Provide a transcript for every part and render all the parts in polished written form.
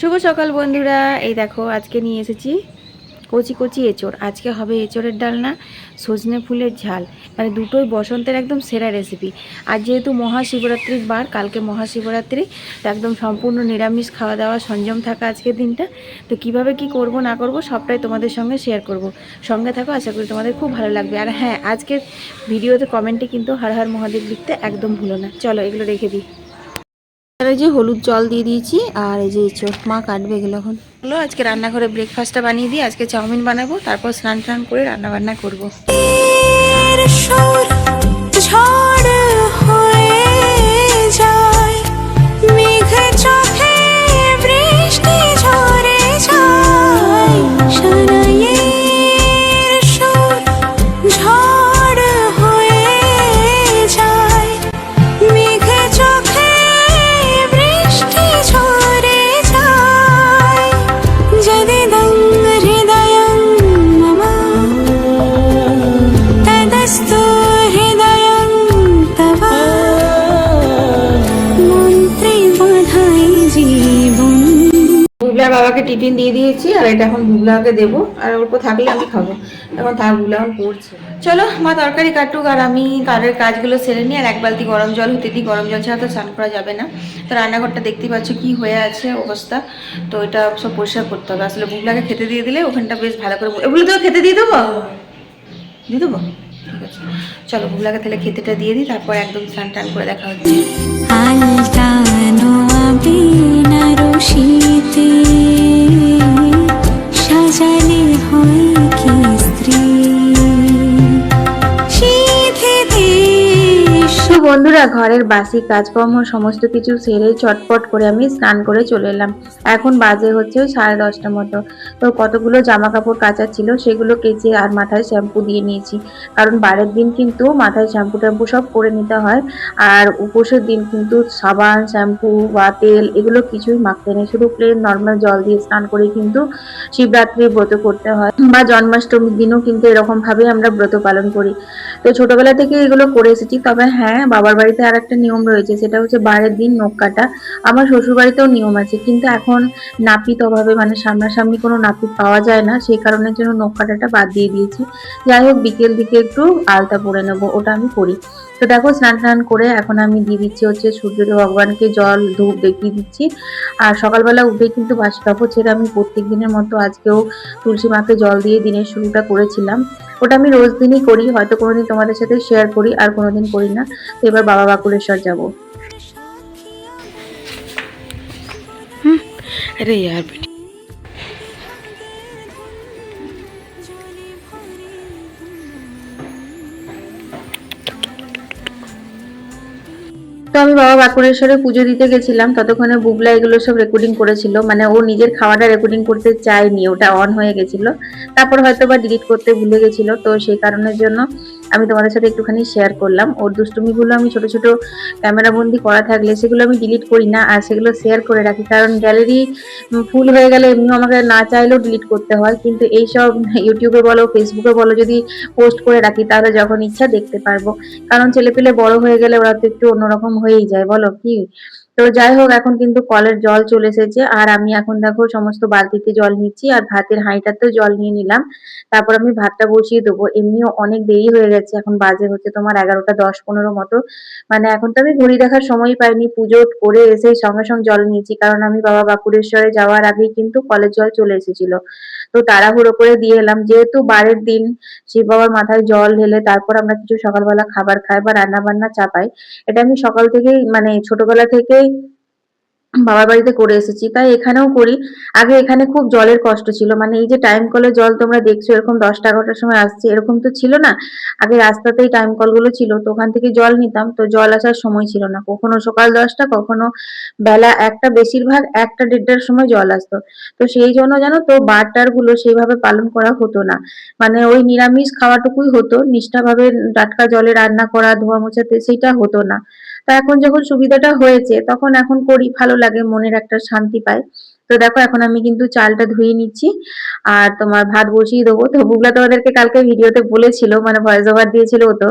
শুভ সকাল বন্ধুরা। এই দেখো আজকে নিয়ে এসেছি কচি কচি এঁচড়। আজকে হবে এঁচড়ের ডালনা, সজনে ফুলের ঝাল, মানে দুটোই বসন্তের একদম সেরা রেসিপি। আর যেহেতু মহাশিবরাত্রির বার, কালকে মহাশিবরাত্রি, তো একদম সম্পূর্ণ নিরামিষ খাওয়া দাওয়া সংযম থাকা আজকের দিনটা। তো কিভাবে কি করব না করব সবটাই তোমাদের সঙ্গে শেয়ার করব। সঙ্গে থাকো, আশা করি তোমাদের খুব ভালো লাগবে। আর হ্যাঁ, আজকের ভিডিওতে কমেন্টে কিন্তু হর হর মহাদেব লিখতে একদম ভুলো না। চলো এগুলো রেখে দিই। এই যে হলুদ জল দিয়ে দিয়েছি, আর এই যে এঁচড় মা কাটবে এগুলো। এখন হলো আজকে রান্নাঘরে ব্রেকফাস্টটা বানিয়ে দিই। আজকে চাউমিন বানাবো, তারপর স্নান টান করে রান্না বান্না করবো। বাবাকে টিফিন দিয়ে দিয়েছি, আর এটা এখন বুবলাকে দেবো, আর অল্প থাকলে আমি খাবো। এখন থাক, বুবলা এখন পড়ছে। চলো মা তরকারি কাটুক, আর আমি কারের কাজগুলো সেরে নিই। আর এক বালতি গরম জল হতে দিই, গরম জল ছাড়া তো স্নান করা যাবে না। তো রান্নাঘরটা দেখতেই পাচ্ছ কি হয়ে আছে অবস্থা। তো এটা সব পরিষ্কার করতে হবে। আসলে বুবলাকে খেতে দিয়ে দিলে ওখানটা বেশ ভালো করে, এগুলো তো খেতে দিয়ে দেবো, দিয়ে দেবো। ঠিক আছে, চলো বুবলাকে তাহলে খেতেটা দিয়ে দিই, তারপর একদম স্নান টান করে দেখা হচ্ছে। সাজালে হয় কি স্ত্রী। বন্ধুরা, ঘরের বাসি কাজকর্ম সমস্ত কিছু সেরে চটপট করে আমি স্নান করে চলে এলাম। এখন বাজে হচ্ছে 10:30 মতো। তো কতগুলো জামা কাপড় কাচার ছিল সেগুলো কেচে আর মাথায় শ্যাম্পু দিয়ে নিয়েছি, কারণ বারের দিন কিন্তু মাথায় শ্যাম্পু ট্যাম্পু সব করে নিতে হয়। আর উপোসের দিন কিন্তু সাবান, শ্যাম্পু বা তেল এগুলো কিছুই মাখতে নেই, শুধু প্লেন নর্মাল জল দিয়ে স্নান করে কিন্তু শিবরাত্রির ব্রত করতে হয়। বা জন্মাষ্টমীর দিনও কিন্তু এরকম ভাবে আমরা ব্রত পালন করি। তো ছোটবেলা থেকে এগুলো করে এসেছি। তবে হ্যাঁ, বাবার বাড়িতে আর একটা নিয়ম রয়েছে, সেটা হচ্ছে বারের দিন নখ কাটা। আমার শ্বশুর বাড়িতেও নিয়ম আছে, কিন্তু এখন নাপিত অভাবে, মানে সামনাসামনি কোনো নাপিত পাওয়া যায় না, সেই কারণের জন্য নখ কাটাটা বাদ দিয়ে দিয়েছি। যাই হোক, বিকেল দিকে একটু আলতা পরে নেবো, ওটা আমি করি। তো দেখো স্নান টান করে এখন আমি দিয়ে দিচ্ছি হচ্ছে সূর্যদেব ভগবানকে জল ধূপ দেখিয়ে দিচ্ছি। আর সকালবেলা উঠে কিন্তু বাসি কাপড় ছেড়ে আমি প্রত্যেক দিনের মতো আজকেও তুলসী মাকে জল দিয়ে দিনের শুরুটা করেছিলাম। ওটা আমি রোজ দিনই করি, হয়তো কোনোদিন তোমাদের সাথে শেয়ার করি আর কোনোদিন করি না। তো এবার বাবা বাকুড়েশ্বর যাবো। अरे यार बेटी, তো আমি বাবা বাঁকুড়েশ্বরে পুজো দিতে গেছিলাম, ততক্ষণে বুবলা এগুলো সব রেকর্ডিং করেছিল। মানে ও নিজের খাওয়াটা রেকর্ডিং করতে চায়নি, ওটা অন হয়ে গেছিল, তারপর হয়তো বা ডিলিট করতে ভুলে গেছিল। তো সেই কারণের জন্য আমি তোমাদের সাথে একটুখানি শেয়ার করলাম। ওর দুষ্টুমিগুলো আমি ছোট ছোট ক্যামেরা বন্দি করা থাকলে সেগুলো আমি ডিলিট করি না, আর সেগুলো শেয়ার করে রাখি, কারণ গ্যালারি ফুল হয়ে গেলে এমনিও আমাকে না চাইলেও ডিলিট করতে হয়। কিন্তু এইসব ইউটিউবে বলো ফেসবুকে বলো যদি পোস্ট করে রাখি, তাহলে যখন ইচ্ছা দেখতে পারবো। কারণ ছেলেপিলে বড় হয়ে গেলে ওরা তো একটু অন্যরকম হয়েই যায়, বলো কি। তো যাই হোক, এখন কিন্তু কলের জল চলে এসেছে, আর আমি এখন দেখো সমস্ত বালতিতে জল নিচ্ছি, আর ভাতের হাঁড়িটাতেও জল নিয়ে নিলাম। তারপর আমি ভাতটা বসিয়ে দেবো। এমনিও অনেক দেরি হয়ে গেছে, এখন বাজে হচ্ছে তোমার 11:10-15 মতো। মানে এখন তো আমি ঘড়ি দেখার সময় পাইনি, পুজো করে এসে সঙ্গে সঙ্গে জল নিয়েছি, কারণ আমি বাবা বাঁকুড়েশ্বরে যাওয়ার আগেই কিন্তু কলের জল চলে এসেছিল। তো তাড়াহুড়ো করে দিয়ে এলাম, যেহেতু বারের দিন শিব বাবার মাথায় জল ঢেলে তারপর আমরা কিছু সকালবেলা খাবার খাই বা রান্না বান্না চাপাই। এটা আমি সকাল থেকেই, মানে ছোটবেলা থেকেই বাবার বাড়িতে করে এসেছি, তাই এখানেও করি। আগে এখানে খুব জলের কষ্ট ছিল, মানে এই যে টাইম কলের জল তোমরা দেখছো এরকম 10টা 11টার সময় আসছে, এরকম তো ছিল না। আগে রাস্তাতেই টাইম কলগুলো ছিল, তো ওখান থেকে জল নিতাম, তো জল আসার সময় ছিল না, কখনো সকাল 10টা, কখনো বেলা 1টা, বেশিরভাগ 1টা 1:30টার সময় জল আসতো। তো সেই জন্য জানো তো বারটার গুলো সেইভাবে পালন করা হতো না, মানে ওই নিরামিষ খাওয়াটুকুই হতো, নিষ্ঠাভাবে টাটকা জলে রান্না করা, ধোয়া মোছাতে সেইটা হতো না। তা এখন যখন সুবিধাটা হয়েছে তখন এখন করি, ভালো লাগে, মনের একটা শান্তি পায়। তো দেখো এখন আমি কিন্তু চালটা ধুয়ে নিচ্ছি আর তোমার ভাত বসিয়ে দেবো। তো বুবলা তোমাদেরকে কালকে ভিডিওতে বলেছিল, মানে ভয়েস ওভার দিয়েছিল তো,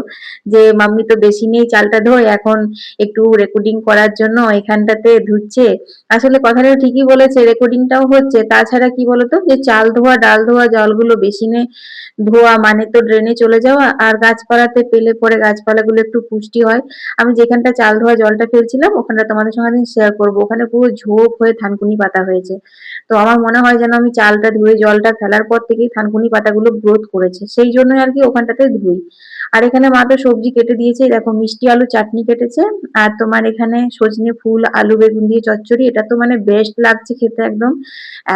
যে মাম্মি তো বেশি নেই চালটা ধোয়, এখন একটু রেকর্ডিং করার জন্য এখানটাতে ধুচ্ছে। আসলে কথাটা ঠিকই বলেছে, রেকর্ডিংটাও হচ্ছে, তাছাড়া কি বলতো, যে চাল ধোয়া ডাল ধোয়া জলগুলো বেশি নেই ধোয়া মানে তো ড্রেনে চলে যাওয়া, আর গাছপালাতে পেলে পরে গাছপালাগুলো একটু পুষ্টি হয়। আমি যেখানটা চাল ধোয়া জলটা ফেলছিলাম ওখানটা তোমাদের সঙ্গে একদিন শেয়ার করবো, ওখানে পুরো ঝোপ হয়ে থানকুনি পাতা হয়েছে। তো আমার মনে হয় যেন আমি চালটা ধুয়ে জলটা ফেলার পর থেকেই থানকুনি পাতাগুলো গ্রোথ করেছে, সেই জন্যই আর কি ওখানটাতে ধুই। আর এখানে মা তো সবজি কেটে দিয়েছে, দেখো মিষ্টি আলু চাটনি কেটেছে, আর তোমার এখানে সজনে ফুল আলু বেগুন দিয়ে চচ্চড়ি, এটা তো মানে বেস্ট লাগছে খেতে একদম,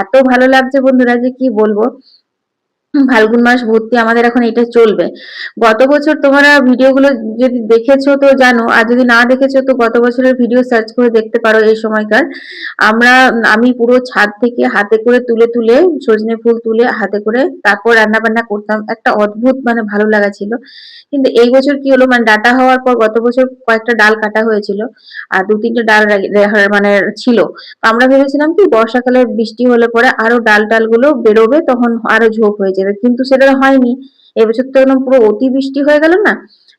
এত ভালো লাগছে বন্ধুরা যে কি বলবো। ফাল্গুন মাস ভর্তি আমাদের এখন এটা চলবে। গত বছর তোমরা ভিডিওগুলো যদি দেখেছো তো জানো, আর যদি না দেখেছো তো গত বছরের ভিডিও সার্চ করে দেখতে পারো এই সময়কার। আমি পুরো ছাদ থেকে হাতে করে তুলে তুলে সজনে ফুল তুলে হাতে করে তারপর রান্না বান্না করতাম, একটা অদ্ভুত মানে ভালো লাগা ছিল। কিন্তু এই বছর কি হলো, মানে ডাটা হওয়ার পর গত বছর কয়েকটা ডাল কাটা হয়েছিল, আর দু তিনটে ডাল মানে ছিল। তো আমরা ভেবেছিলাম কি বর্ষাকালে বৃষ্টি হলে পরে আরো ডাল টাল গুলো বেরোবে, তখন আরো ঝোপ হয়ে যাবে, কিন্তু সেটা হয়নি। এবছর তো একদম পুরো অতি বৃষ্টি হয়ে গেল না,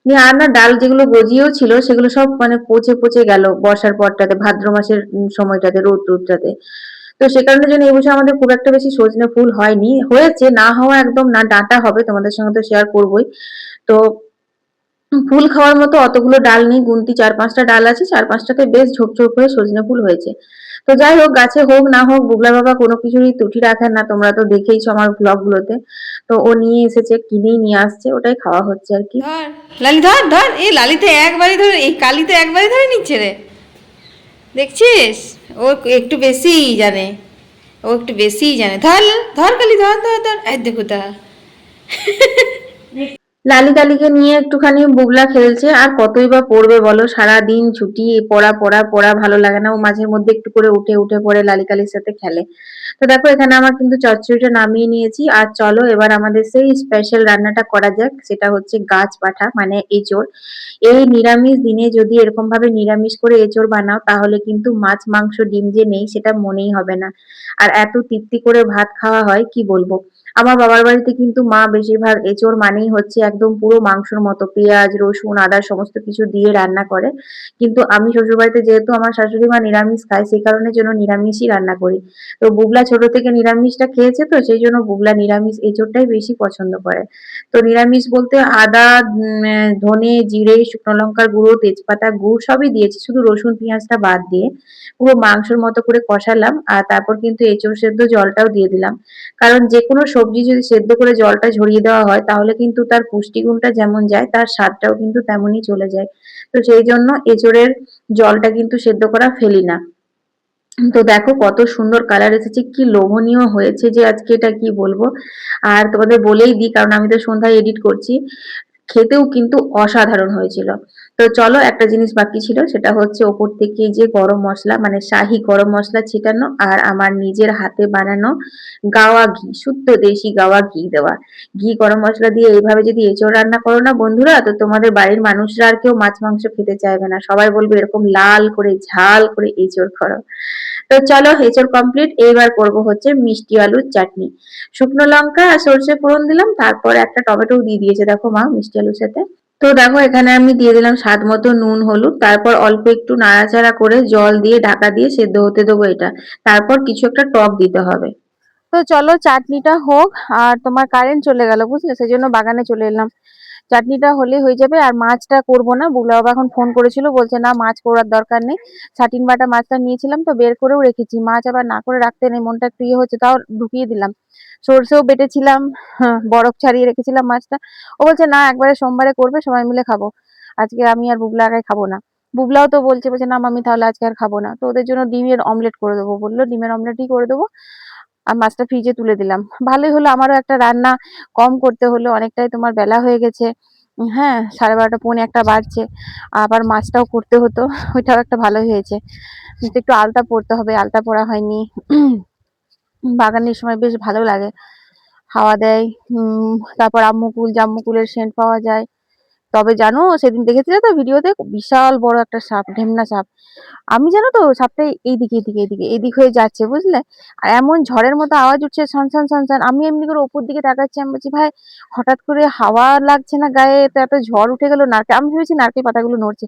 নিয়ে আর না ডাল যেগুলো গজিয়েও ছিল সেগুলো সব মানে পচে পচে গেল বর্ষার পরটাতে, ভাদ্র মাসের সময়টাতে রোদ রোদটাতে। তো সে কারণে জন্য এবছর আমাদের খুব একটা বেশি সজনে ফুল হয়নি, হয়েছে না হওয়া একদম না, ডাঁটা হবে, তোমাদের সঙ্গে তো শেয়ার করবোই। তো ফুল খাওয়ার মতো অতগুলো ডাল নেই, গুনতি 4-5টা ডাল আছে, 4-5টাতে বেশ ঝোপ ঝোপ হয়ে সজনে ফুল হয়েছে। তো যাই হোক, গাছে হোক না হোক, বুবলা বাবা কোনো কিছুরই ত্রুটি রাখেন না, তোমরা তো দেখেইছো আমার ব্লগ গুলোতে। তো ও নিয়ে এসেছে, কিনেই নিয়ে আসছে, ওটাই খাওয়া হচ্ছে আর কি। ধর লালি, ধর ধর, এই লালিতে একবারই ধরে, এই কালিতে একবারই ধরে নিচ্ছে রে, দেখছিস? ও একটু বেশিই জানে, ও একটু বেশিই জানে। ধর ধর কালি, ধর ধর ধর, এই দেখো তা। লালি কালিকে নিয়ে একটুখানি বুবলা খেলছে, আর কতই বা পড়বে বলো, সারা দিন ছুটি, পড়া পড়া পড়া, ভালো লাগে না, ও মাঝে মধ্যে একটু করে উঠে উঠে পড়ে লালি কালির সাথে খেলে। তো দেখো এখানে আমার কিন্তু চচ্চড়িটা নামিয়ে নিয়েছি, আর চলো এবার আমাদের সেই স্পেশাল রান্নাটা করা যাক, সেটা হচ্ছে গাছ পাঠা মানে এঁচোড়। এই নিরামিষ দিনে যদি এরকম ভাবে নিরামিষ করে এঁচোড় বানাও, তাহলে কিন্তু মাছ মাংস ডিম যে নেই সেটা মনেই হবে না, আর এত তৃপ্তি করে ভাত খাওয়া হয় কি বলবো। আমার বাবার বাড়িতে কিন্তু মা বেশিরভাগ এঁচোড় মানেই হচ্ছে একদম পুরো মাংসর মতো পেঁয়াজ রসুন আদা সমস্ত কিছু দিয়ে রান্না করে, কিন্তু আমি শ্বশুর বাড়িতে যেহেতু আমার শাশুড়ি মা নিরামিষ খায়, সেই কারণের জন্য নিরামিষই রান্না করি। তো বুবলা ছোট থেকে নিরামিষটা খেয়েছে, তো সেই জন্য বুবলা নিরামিষ এঁচোড়টাই বেশি পছন্দ করে। তো নিরামিষ বলতে আদা ধনে জিরে শুকনো লঙ্কার গুঁড়ো তেজপাতা গুড় সবই দিয়েছি, শুধু রসুন পেঁয়াজটা বাদ দিয়ে পুরো মাংসের মতো করে কষালাম, আর তারপর কিন্তু এঁচোড় সেদ্ধ জলটাও দিয়ে দিলাম। কারণ যেকোনো সবজি যদি সেদ্ধ করে জলটা ঝরিয়ে দেওয়া হয়, তাহলে কিন্তু তার পুষ্টিগুণটা যেমন যায় তার স্বাদটাও কিন্তু তেমনই চলে যায়। তো সেই জন্য এঁচোড়ের জলটা কিন্তু সেদ্ধ করা ফেলি না। তো দেখো কত সুন্দর কালার এসেছে, কি লোভনীয় হয়েছে যে আজকে এটা কি বলবো। আর তোমাদের বলেই দিই, কারণ আমি তো সন্ধ্যায় এডিট করছি, খেতেও কিন্তু অসাধারণ হয়েছিল। তো চলো, একটা জিনিস বাকি ছিল, সেটা হচ্ছে ওপর থেকে যে গরম মশলা মানে শাহি গরম মশলা ছিটানো, আর আমার নিজের হাতে বানানো গাওয়া ঘি, শুদ্ধ দেশি গাওয়া ঘি দেওয়া। ঘি গরম মশলা দিয়ে এইভাবে যদি এঁচোড় রান্না করো না বন্ধুরা, তো তোমাদের বাড়ির মানুষরা আর কেউ মাছ মাংস খেতে চাইবে না, সবাই বলবে এরকম লাল করে ঝাল করে এঁচোড় করো। তো চলো এঁচোড় কমপ্লিট, এইবার করব হচ্ছে মিষ্টি আলুর চাটনি। শুকনো লঙ্কা আর সর্ষে ফোড়ন দিলাম, তারপর একটা টমেটো দিয়ে দিয়েছে দেখো মা মিষ্টি আলুর সাথে। তো দেখো এখানে আমি দিয়ে দিলাম স্বাদ মতো নুন হলুদ, তারপর অল্প একটু নাড়াচাড়া করে জল দিয়ে ঢাকা দিয়ে সেদ্ধ হতে দেবো এটা, তারপর কিছু একটা টক দিতে হবে। তো চলো চাটনিটা হোক, আর তোমার কারেন্ট চলে গেল বুঝলে, সেই জন্য বাগানে চলে এলাম। চাটনিটা হলে হয়ে যাবে, আর মাছটা করব না, বুগলা বাবা এখন ফোন করেছিল, বলছে না মাছ করার দরকার নেই, ছাটিন বাটা মাছটা নিয়েছিলাম তো বের করেও রেখেছি, মাছ আবার না করে রাখতে নেই, মনটা একটু ইয়ে হচ্ছে, তাও ঢুকিয়ে দিলাম। সরষেও বেটেছিলাম, হ্যাঁ, বরফ ছাড়িয়ে রেখেছিলাম মাছটা। ও বলছে না একবারে সোমবারে করবে সবাই মিলে খাবো, আজকে আমি আর বুবলা একাই খাবো না। বুবলাও তো বলছে, বলছে না মামি তাহলে আজকে আর খাবো না, তো ওদের জন্য ডিমের অমলেট করে দেবো বললো, ডিমের অমলেটই করে দেবো। আর মাছটা ফ্রিজে তুলে দিলাম, ভালোই হলো, আমারও একটা রান্না কম করতে হলো, অনেকটাই তোমার বেলা হয়ে গেছে। হ্যাঁ, 12:30 পৌনে একটা বাজছে, আবার মাছটাও করতে হতো, ওইটাও একটা ভালো হয়েছে। কিন্তু একটু আলতা পড়তে হবে, আলতা পড়া হয়নি। বাগানের সময় বেশ ভালো লাগে, হাওয়া দেয়। তারপর আম্মুকুল জাম্মুকুলের সেন্ট পাওয়া যায়, তবে জানো সেদিন দেখেছিলে তো ভিডিওতে, বিশাল বড় একটা সাপ, ঢেমনা সাপ। আমি জানো তো সাপটা এইদিক হয়ে যাচ্ছে, বুঝলে? আর এমন ঝড়ের মতো আওয়াজ উঠছে, ছনছন ছনছন। আমি এমনি করে উপর দিকে তাকাচ্ছি, আমি বলছি ভাই হঠাৎ করে হাওয়া লাগছে না গায়ে, তো এত ঝড় উঠে গেল, নারকেল, আমি ভেবেছি নারকেল পাতাগুলো নড়ছে।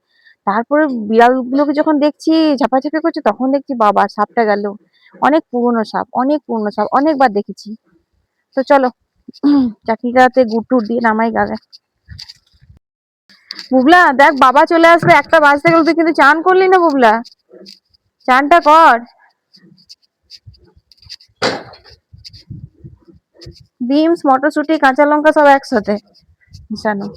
তারপরে বিড়াল গুলোকে যখন দেখছি ঝাপাঝাপি করছে, তখন দেখছি বাবা সাপটা গেল। অনেক পুরনো সাপ, অনেক পুরনো সাপ, অনেকবার দেখেছি। তো চলো চাটনিটাতে গুড় টুর দিয়ে নামাই গাবে। বুবলা দেখ বাবা চলে আসবে, 1টা বাজতে গেল, তুই কিন্তু চান করলি না বুবলা, চানটা কর। বিনস, মটরশুঁটি, কাঁচা লঙ্কা সব একসাথে মিশানো।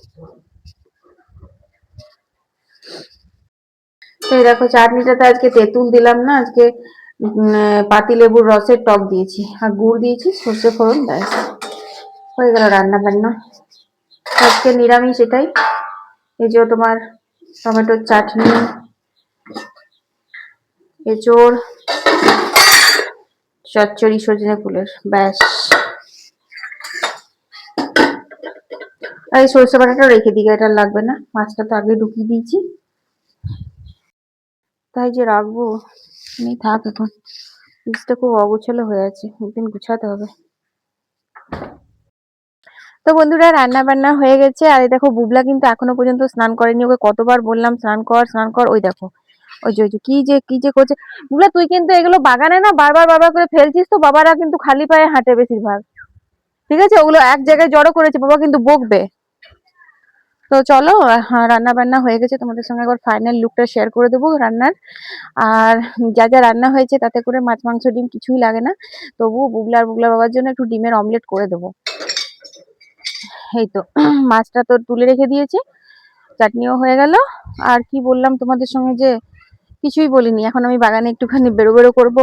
তো এই দেখো চাটনিটাতে আজকে তেঁতুল দিলাম না, আজকে পাতি লেবুর রসের টক দিয়েছি, আর গুড় দিয়েছি, সর্ষে ফোড়ন, ব্যাস হয়ে গেল রান্না বান্না। আজকে নিরামিষ এটাই। এই যে তোমার টমেটোর চাটনি, এঁচোড়, চচ্চড়ি সজনে ফুলের, ব্যাস। আর এই সরষে বাটাটা রেখে দিই, এটা লাগবে না, মাছটা তো আগে ঢুকিয়ে দিয়েছি, তাই যে রাখবো, নেই থাক এখন। ফ্রিজটা খুব অগোছালো হয়ে আছে, একদিন গুছাতে হবে। তো বন্ধুরা রান্না বান্না হয়ে গেছে, আর এই দেখো বুবলা কিন্তু এখনো পর্যন্ত স্নান করেনি, ওকে কতবার বললাম স্নান কর স্নান কর, ওই দেখো ওই যে কি যে করছে। বুবলা তুই কিন্তু এগুলো বাগানে না বারবার বারবার করে ফেলছিস, তো বাবারা কিন্তু খালি পায়ে হাঁটে বেশিরভাগ, ঠিক আছে? ওগুলো এক জায়গায় জড়ো করেছে, বাবা কিন্তু বকবে। তো চলো, হ্যাঁ রান্না বান্না হয়ে গেছে, তোমাদের সঙ্গে একবার ফাইনাল লুকটা শেয়ার করে দেবো রান্নার। আর যা যা রান্না হয়েছে তাতে করে মাছ মাংস ডিম কিছুই লাগে না, তবুও বুবলার বাবার জন্য একটু ডিমের অমলেট করে দেবো। এই তো মাছটা তো তুলে রেখে দিয়েছি, চাটনিও হয়ে গেল। আর কি বললাম তোমাদের সঙ্গে যে কিছুই বলিনি, এখন আমি বাগানে একটুখানি বেরো করবো,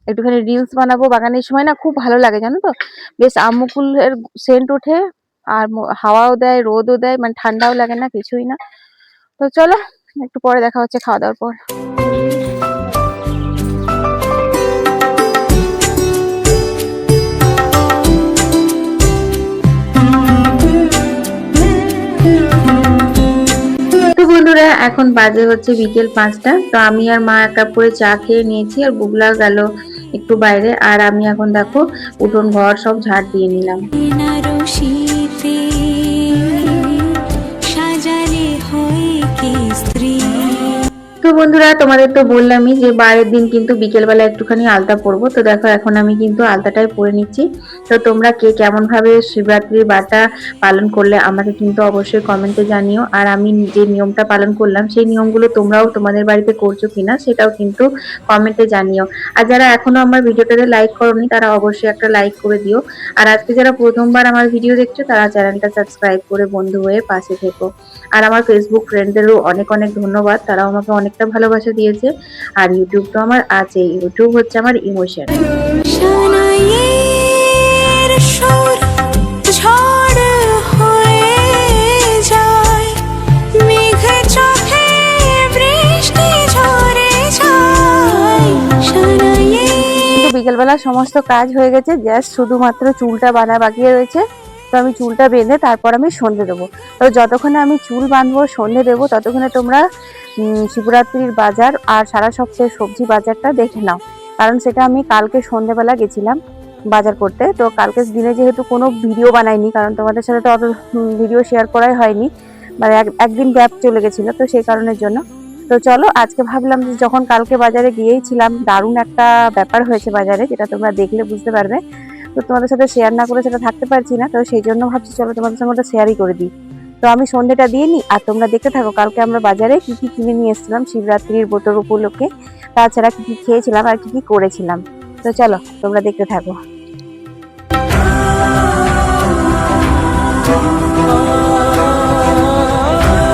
একটুখানি রিলস বানাবো। বাগানের সময় না খুব ভালো লাগে জানো তো, বেশ আম মুকুলের সেন্ট ওঠে, আর হাওয়াও দেয়, রোদও দেয়, মানে ঠান্ডাও লাগে না, কিছুই না। তো চলো একটু পরে দেখা হচ্ছে খাওয়া দাওয়ার পর। তো বন্ধুরা এখন বাজে হচ্ছে বিকেল 5টা। তো আমি আর মা 1 কাপ করে চা খেয়ে নিয়েছি, আর বুবলা গেল একটু বাইরে, আর আমি এখন দেখো উঠোন ঘর সব ঝাড় দিয়ে নিলাম। তো বন্ধুরা তোমাদের তো বললামই যে বারের দিন কিন্তু বিকেলবেলা একটুখানি আলতা পরবো, তো দেখো এখন আমি কিন্তু আলতাটাই পরে নিচ্ছি। তো তোমরা কে কেমন ভাবে শিবরাত্রির বারটা পালন করলে আমাকে কিন্তু অবশ্যই কমেন্টে জানিও, আর আমি যে নিয়মটা পালন করলাম সেই নিয়মগুলো তোমরাও তোমাদের বাড়িতে করছো কিনা সেটাও কিন্তু কমেন্টে জানিও। আর যারা এখনো আমার ভিডিওটাতে লাইক করোনি তারা অবশ্যই একটা লাইক করে দিও, আর আজকে যারা প্রথমবার আমার ভিডিও দেখছো তারা চ্যানেলটা সাবস্ক্রাইব করে বন্ধু হয়ে পাশে থেকো। আর আমার ফেসবুক ফ্রেন্ডদেরও অনেক অনেক ধন্যবাদ, তারাও আমাকে অনেকটা ভালোবাসা দিয়েছে। আর ইউটিউব তো আমার আছে, ইউটিউব হচ্ছে আমার ইমোশন। বিকেলবেলা সমস্ত কাজ হয়ে গেছে, জাস্ট শুধুমাত্র চুলটা বাঁধা বাকি রয়েছে। তো আমি চুলটা বেঁধে তারপর আমি সন্ধে দেবো। তো যতক্ষণে আমি চুল বাঁধবো সন্ধে দেবো ততক্ষণে তোমরা শিবরাত্রির বাজার আর সারা সপ্তাহের সবজি বাজারটা দেখে নাও, কারণ সেটা আমি কালকে সন্ধেবেলা গেছিলাম বাজার করতে। তো কালকে দিনে যেহেতু কোনো ভিডিও বানাইনি, কারণ তোমাদের সাথে তো অত ভিডিও শেয়ার করাই হয়নি, মানে একদিন গ্যাপ চলে গেছিলো, তো সেই কারণের জন্য। তো চলো আজকে ভাবলাম যে যখন কালকে বাজারে গিয়েছিলাম, দারুণ একটা ব্যাপার হয়েছে বাজারে, যেটা তোমরা দেখলে বুঝতে পারবে। তো তোমাদের সাথে শেয়ার না করে সেটা থাকতে পারছি না, তো সেই জন্য ভাবছি চলো তোমাদের সঙ্গে ওটা শেয়ারই করে দিই। তো আমি সন্ধ্যেটা দিয়ে নিই, আর তোমরা দেখতে থাকো কালকে আমরা বাজারে কি কি কিনে নিয়ে এসেছিলাম শিবরাত্রির ব্রত উপলক্ষে, তাছাড়া কি কি খেয়েছিলাম আর কি কি করেছিলাম। তো চলো তোমরা দেখতে থাকো।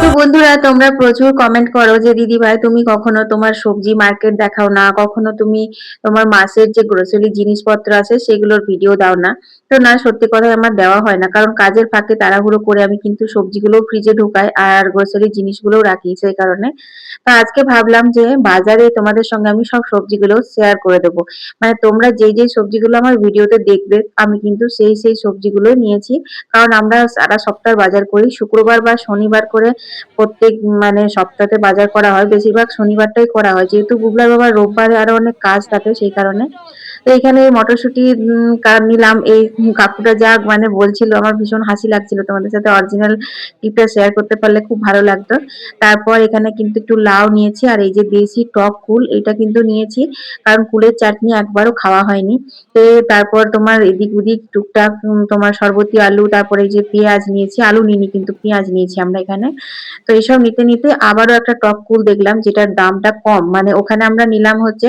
তো বন্ধুরা তোমরা প্রচুর কমেন্ট করো যে দিদি ভাই তুমি কখনো তোমার সবজি মার্কেট দেখাও না, কখনো তুমি তোমার মাসের যে গ্রোসারি জিনিসপত্র আছে সেগুলোর ভিডিও দাও না। তো না, সত্যি কথাই আমার দেওয়া হয় না, কারণ কাজের ফাঁকে তাড়াহুড়ো করে আমি কিন্তু সবজিগুলো ফ্রিজে ঢুকাই আর গ্রোসারি জিনিসগুলো রাখি, সেই কারণে। তো আজকে ভাবলাম যে বাজারে তোমাদের সঙ্গে আমি সব সবজিগুলো শেয়ার করে দেবো। মানে তোমরা যেই যেই সবজিগুলো আমার ভিডিওতে দেখবে আমি কিন্তু সেই সবজিগুলো নিয়েছি। কারণ আমরা সারা সপ্তাহ বাজার করি, শুক্রবার বা শনিবার করে প্রত্যেক মানে সপ্তাহে বাজার করা হয়, বেশিরভাগ শনিবারটাই করা হয়, যেহেতু বুবলার বাবার রোববারে আরো অনেক কাজ থাকে সেই কারণে। তো এখানে মটরশুঁটি নিলাম। এই কাকুটা যা মানে বলছিল আমার ভীষণ হাসি লাগছিল, তোমাদের সাথে অরিজিনাল ক্লিপটা শেয়ার করতে পারলে খুব ভালো লাগতো। তারপর এখানে কিন্তু একটু লাউ নিয়েছি, আর এই যে দেশি টক কুল এটা কিন্তু নিয়েছি, কারণ কুলের চাটনি একবারও খাওয়া হয়নি। তো তারপর তোমার এদিক ওদিক টুকটাক তোমার সরবতি আলু, তারপরে এই যে পেঁয়াজ নিয়েছি, আলু নিইনি কিন্তু পেঁয়াজ নিয়েছি আমরা এখানে। তো এইসব নিতে নিতে আবারও একটা টক কুল দেখলাম যেটার দামটা কম, মানে ওখানে আমরা নিলাম হচ্ছে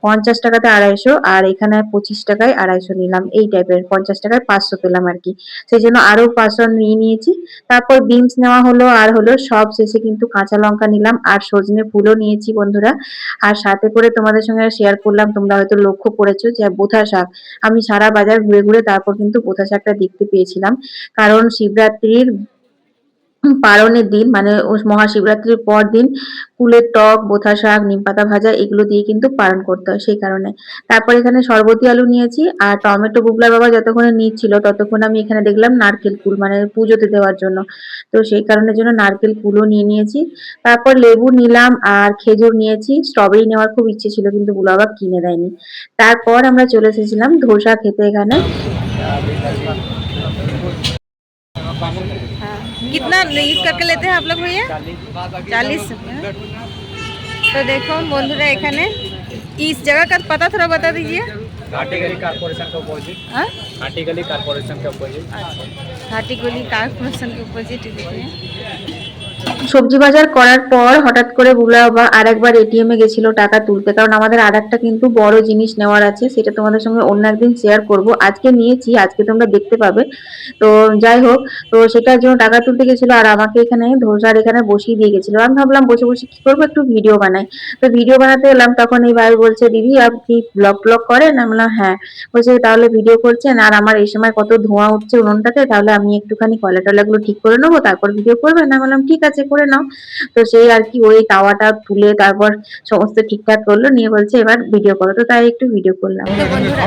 50 টাকাতে 250, আর এখানে 25 টাকায় 250 নিলাম, এই টাইপের 50 টাকায় 500 পেলাম আর কি। সেই জন্য আরো 500 নিয়ে নিয়েছি। তারপর বিনস নেওয়া হলো, আর হলো সব শেষে কিন্তু কাঁচা লঙ্কা নিলাম, আর সজনে ফুলও নিয়েছি বন্ধুরা। আর সাথে করে তোমাদের সঙ্গে শেয়ার করলাম, তোমরা হয়তো লক্ষ্য করেছো যে বোথা শাক। আমি সারা বাজার ঘুরে ঘুরে তারপর কিন্তু বোথা শাকটা দেখতে পেয়েছিলাম, কারণ শিবরাত্রির পালনের দিন মানে মহাশিবরাত্রির পর দিন কুলের টক, বোথা শাক, নিমপাতা ভাজা এগুলো দিয়ে কিন্তু পালন করতে হয়, সেই কারণে। তারপর এখানে সরবতি আলু নিয়েছি, আর টমেটো বুবলার বাবা যতক্ষণে নিচ্ছিল ততক্ষণ আমি এখানে দেখলাম নারকেল কুল মানে পুজোতে দেওয়ার জন্য। তো সেই কারণের জন্য নারকেল কুলও নিয়ে নিয়েছি। তারপর লেবু নিলাম আর খেজুর নিয়েছি। স্ট্রবেরি নেওয়ার খুব ইচ্ছে ছিল কিন্তু বুবলা বাবা কিনে দেয়নি। তারপর আমরা চলে এসেছিলাম ধোসা খেতে এখানে। हाँ कितना लीज करके लेते हैं आप लोग भैया? 40 रुपये। तो देखो बंधुरा एखाने इस जगह का पता थोड़ा बता दीजिए। घाटी गली कारपोरेशन के अपोजिट। हाँ घाटी गली कारपोरेशन के अपोजिट। अच्छा, घाटी गली कारपोरेशन के अपोजिट देखिए। সবজি বাজার করার পর হঠাৎ করে বুবলা বাবা আর একবার এটিএম এ গেছিল টাকা তুলতে, কারণ আমাদের আর একটা কিন্তু বড় জিনিস নেওয়ার আছে, সেটা তোমাদের সঙ্গে অন্য একদিন শেয়ার করব। আজকে নিয়েছি, আজকে তোমরা দেখতে পাবে। তো যাই হোক, তো সেটার জন্য টাকা তুলতে গেছিল, আর আমাকে এখানে ধোসার এখানে বসিয়ে দিয়ে গেছিল। আমি ভাবলাম বসে বসে কি করবো, একটু ভিডিও বানাই। তো ভিডিও বানাতে এলাম, তখন এই ভাই বলছে দিদি আপনি ব্লগ ব্লগ করেন? আমি বললাম হ্যাঁ। বলছে তাহলে ভিডিও করছেন, আর আমার এই সময় কত ধোঁয়া উঠছে উনুনটাতে, তাহলে আমি একটুখানি কয়লা টয়লাগুলো ঠিক করে নেবো, তারপর ভিডিও করবেন? আমি বললাম ঠিক আছে করে নাও। তো সেই আর কি ওই তাওয়াটা তুলে তারপর সমস্ত ঠিকঠাক করলো, নিয়ে বলছে এবার ভিডিও করো। তো তাই একটু ভিডিও করলাম। তো বন্ধুরা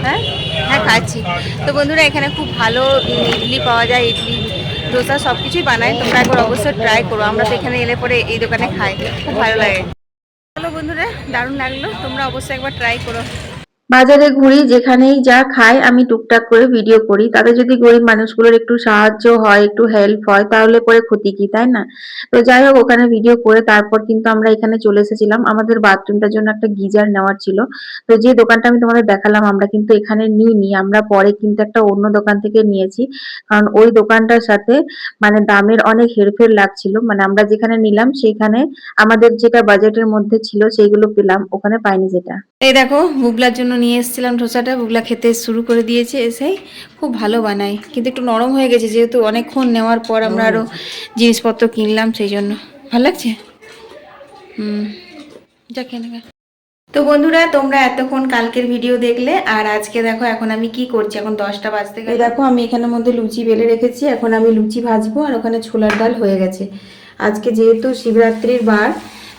হ্যাঁ হ্যাঁ খাচ্ছি। তো বন্ধুরা এখানে খুব ভালো ইডলি পাওয়া যায়, ইডলি ডোসা সব কিছুই বানায়, তোমরা একবার অবশ্যই ট্রাই করো। আমরা তো এখানে এলে পরে এই দোকানে খাই, খুব ভালো লাগে। চলো বন্ধুরা, দারুণ লাগলো, তোমরা অবশ্যই একবার ট্রাই করো। বাজারে ঘুরি, যেখানেই যা খাই আমি টুকটাক করে ভিডিও করি, তাতে যদি গরিব মানুষগুলোর একটু সাহায্য হয়, একটু হেল্প হয়, তাহলে পরে ক্ষতি কি, তাই না? তো যাই হোক, ওখানে ভিডিও করে তারপর কিন্তু আমরা এখানে চলে এসেছিলাম। আমাদের বাথরুমটার জন্য একটা গিজার নেওয়ার ছিল। তো যে দোকানটা আমি তোমাদের দেখালাম আমরা কিন্তু এখানে নিইনি, আমরা পরে কিন্তু একটা অন্য দোকান থেকে নিয়েছি, কারণ ওই দোকানটার সাথে মানে দামের অনেক হেরফের লাগছিল। মানে আমরা যেখানে নিলাম সেখানে আমাদের যেটা বাজেটের মধ্যে ছিল সেইগুলো পেলাম, ওখানে পাইনি যেটা। এই দেখো বুবলার জন্য নিয়ে এসেছিলাম ধোসাটা, বুবলা খেতে শুরু করে দিয়েছে এসেই। খুব ভালো বানায়, কিন্তু একটু নরম হয়ে গেছে যেহেতু অনেকক্ষণ নেওয়ার পর আমরা আরও জিনিসপত্র কিনলাম, সেই জন্য। ভালো লাগছে? যা খেয়ে নেবে। তো বন্ধুরা তোমরা এতক্ষণ কালকের ভিডিও দেখলে, আর আজকে দেখো এখন আমি কি করছি। এখন 10টা বাজতে গেলে দেখো আমি এখানের মধ্যে লুচি বেলে রেখেছি, এখন আমি লুচি ভাজবো, আর ওখানে ছোলার ডাল হয়ে গেছে। আজকে যেহেতু শিবরাত্রির বার,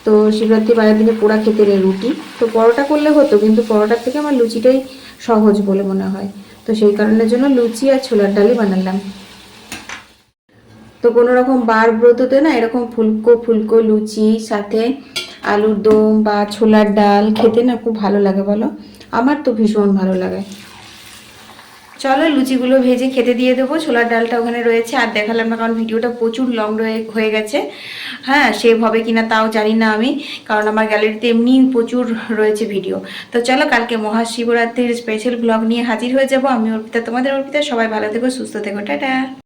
তো শিবরাত্রি বারের দিনে পোড়া খেতে নেই রুটি, তো পরোটা করলে হতো, কিন্তু পরোটার থেকে আমার লুচিটাই সহজ বলে মনে হয়। তো সেই কারণের জন্য লুচি আর ছোলার ডালই বানালাম। তো কোনো রকম বার ব্রততে না এরকম ফুলকো ফুলকো লুচি সাথে আলুর দম বা ছোলার ডাল খেতে না খুব ভালো লাগে, বলো? আমার তো ভীষণ ভালো লাগে। চলো লুচিগুলো ভেজে খেতে দিয়ে দেবো, ছোলার ডালটা ওখানে রয়েছে। আর দেখালাম না কারণ ভিডিওটা প্রচুর লং হয়ে গেছে। হ্যাঁ সেভ হবে কিনা তাও জানি না আমি, কারণ আমার গ্যালারিতে এমনি প্রচুর রয়েছে ভিডিও। তো চলো কালকে মহাশিবরাত্রির স্পেশাল ব্লগ নিয়ে হাজির হয়ে যাব আমি, অর্পিতা, তোমাদের অর্পিতা। সবাই ভালো থেকো, সুস্থ থেকো, টাটা।